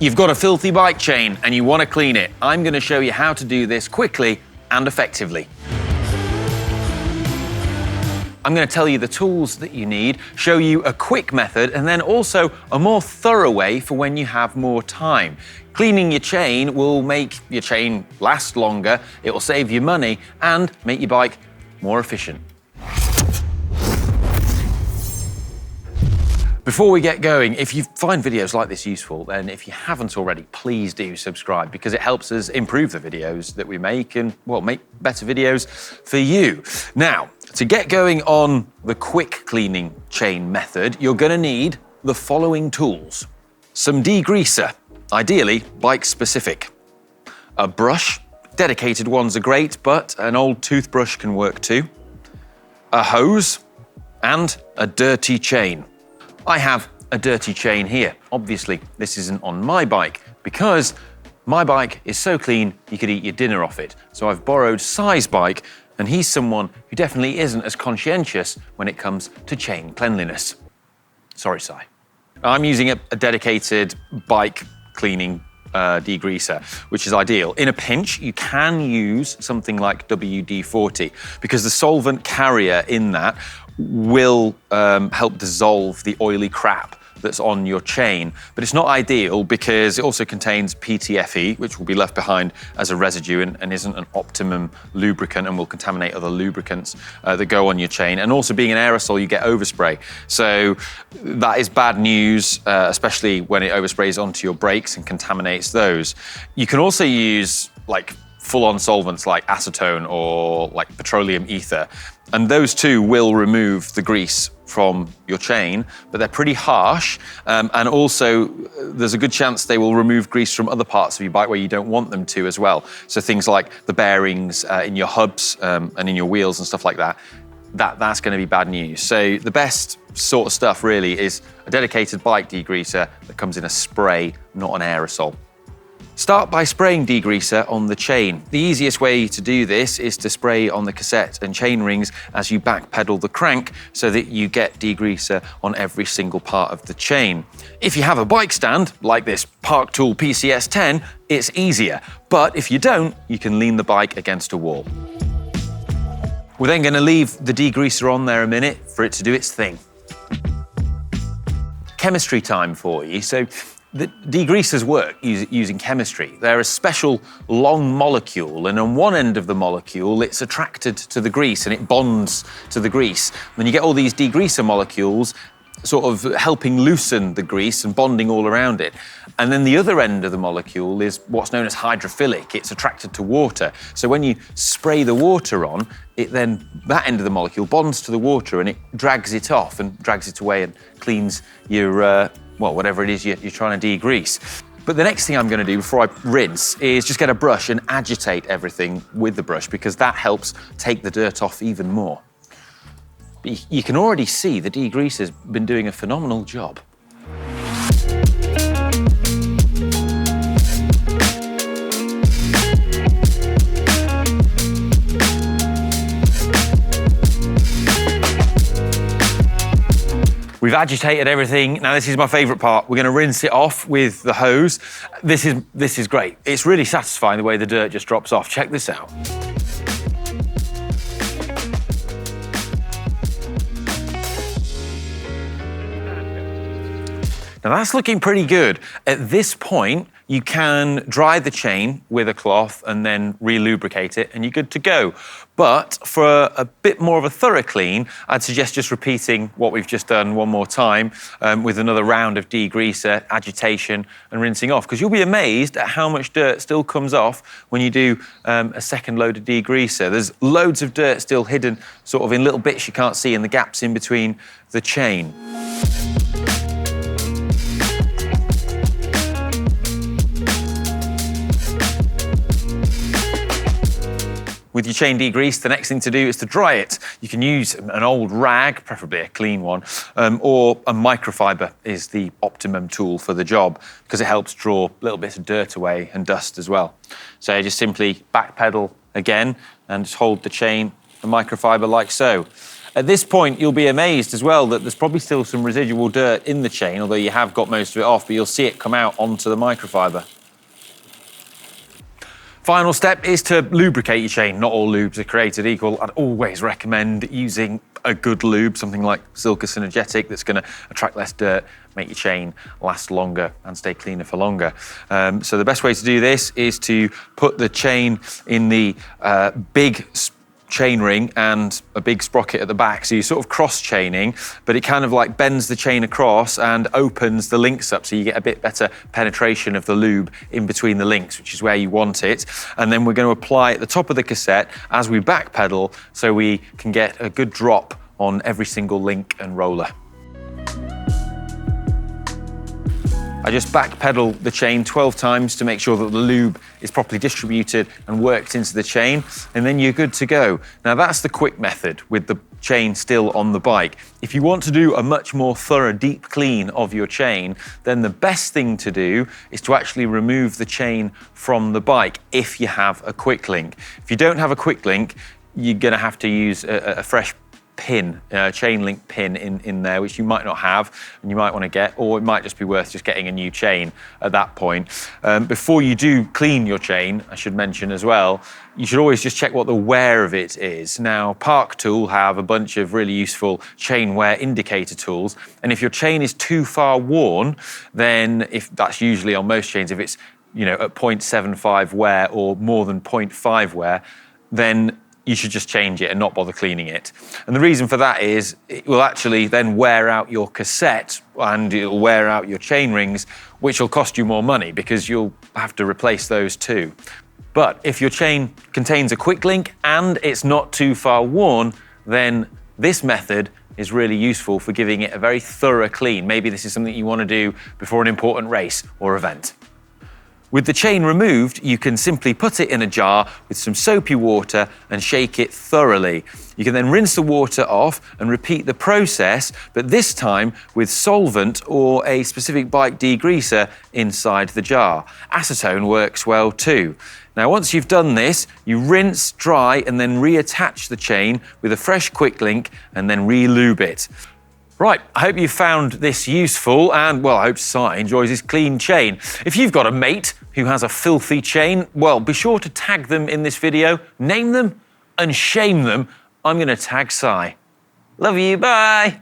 You've got a filthy bike chain and you want to clean it. I'm going to show you how to do this quickly and effectively. I'm going to tell you the tools that you need, show you a quick method, and then also a more thorough way for when you have more time. Cleaning your chain will make your chain last longer, it will save you money, and make your bike more efficient. Before we get going, if you find videos like this useful, then if you haven't already, please do subscribe, because it helps us improve the videos that we make and, well, make better videos for you. Now, to get going on the quick cleaning chain method, you're going to need the following tools. Some degreaser, ideally bike specific. A brush, dedicated ones are great, but an old toothbrush can work too. A hose, and a dirty chain. I have a dirty chain here. Obviously, this isn't on my bike because my bike is so clean you could eat your dinner off it. So I've borrowed Si's bike, and he's someone who definitely isn't as conscientious when it comes to chain cleanliness. Sorry, Si. I'm using a dedicated bike cleaning degreaser, which is ideal. In a pinch, you can use something like WD-40 because the solvent carrier in that will help dissolve the oily crap that's on your chain. But it's not ideal because it also contains PTFE, which will be left behind as a residue and isn't an optimum lubricant and will contaminate other lubricants that go on your chain. And also being an aerosol, you get overspray. So that is bad news, especially when it oversprays onto your brakes and contaminates those. You can also use like full-on solvents like acetone or like petroleum ether, and those two will remove the grease from your chain, but they're pretty harsh, and also there's a good chance they will remove grease from other parts of your bike where you don't want them to as well. So things like the bearings in your hubs and in your wheels and stuff like that, that's going to be bad news. So the best sort of stuff really is a dedicated bike degreaser that comes in a spray, not an aerosol. Start by spraying degreaser on the chain. The easiest way to do this is to spray on the cassette and chain rings as you back pedal the crank so that you get degreaser on every single part of the chain. If you have a bike stand, like this Park Tool PCS 10, it's easier. But if you don't, you can lean the bike against a wall. We're then going to leave the degreaser on there a minute for it to do its thing. Chemistry time for you. So the degreasers work using chemistry. They're a special long molecule, and on one end of the molecule, it's attracted to the grease and it bonds to the grease. Then you get all these degreaser molecules sort of helping loosen the grease and bonding all around it. And then the other end of the molecule is what's known as hydrophilic. It's attracted to water. So when you spray the water on, that end of the molecule bonds to the water and it drags it off and drags it away and cleans your whatever it is you're trying to degrease. But the next thing I'm going to do before I rinse is just get a brush and agitate everything with the brush, because that helps take the dirt off even more. But you can already see the degreaser's been doing a phenomenal job. We've agitated everything. Now this is my favourite part. We're going to rinse it off with the hose. This is great. It's really satisfying the way the dirt just drops off. Check this out. Now that's looking pretty good. At this point, you can dry the chain with a cloth and then re-lubricate it and you're good to go. But for a bit more of a thorough clean, I'd suggest just repeating what we've just done one more time with another round of degreaser, agitation and rinsing off, because you'll be amazed at how much dirt still comes off when you do a second load of degreaser. There's loads of dirt still hidden sort of in little bits you can't see in the gaps in between the chain. With your chain degreased, the next thing to do is to dry it. You can use an old rag, preferably a clean one, or a microfiber is the optimum tool for the job because it helps draw little bits of dirt away and dust as well. So just simply backpedal again and just hold the chain, the microfiber like so. At this point, you'll be amazed as well that there's probably still some residual dirt in the chain, although you have got most of it off, but you'll see it come out onto the microfiber. Final step is to lubricate your chain. Not all lubes are created equal. I'd always recommend using a good lube, something like Silica Synergetic, that's going to attract less dirt, make your chain last longer and stay cleaner for longer. So the best way to do this is to put the chain in the big chain ring and a big sprocket at the back. So you're sort of cross-chaining, but it kind of like bends the chain across and opens the links up, so you get a bit better penetration of the lube in between the links, which is where you want it. And then we're going to apply at the top of the cassette as we backpedal, so we can get a good drop on every single link and roller. I just backpedal the chain 12 times to make sure that the lube is properly distributed and worked into the chain, and then you're good to go. Now that's the quick method with the chain still on the bike. If you want to do a much more thorough deep clean of your chain, then the best thing to do is to actually remove the chain from the bike if you have a quick link. If you don't have a quick link, you're going to have to use a fresh pin, chain link pin in there, which you might not have and you might want to get, or it might just be worth just getting a new chain at that point. Before you do clean your chain, I should mention as well, you should always just check what the wear of it is. Now, Park Tool have a bunch of really useful chain wear indicator tools, and if your chain is too far worn, then if that's usually on most chains, if it's at 0.75 wear or more than 0.5 wear, then you should just change it and not bother cleaning it. And the reason for that is it will actually then wear out your cassette and it'll wear out your chain rings, which will cost you more money because you'll have to replace those too. But if your chain contains a quick link and it's not too far worn, then this method is really useful for giving it a very thorough clean. Maybe this is something you want to do before an important race or event. With the chain removed, you can simply put it in a jar with some soapy water and shake it thoroughly. You can then rinse the water off and repeat the process, but this time with solvent or a specific bike degreaser inside the jar. Acetone works well too. Now, once you've done this, you rinse, dry, and then reattach the chain with a fresh quick link and then re-lube it. Right, I hope you found this useful and, well, I hope Si enjoys his clean chain. If you've got a mate who has a filthy chain, well, be sure to tag them in this video, name them and shame them. I'm going to tag Si. Love you, bye.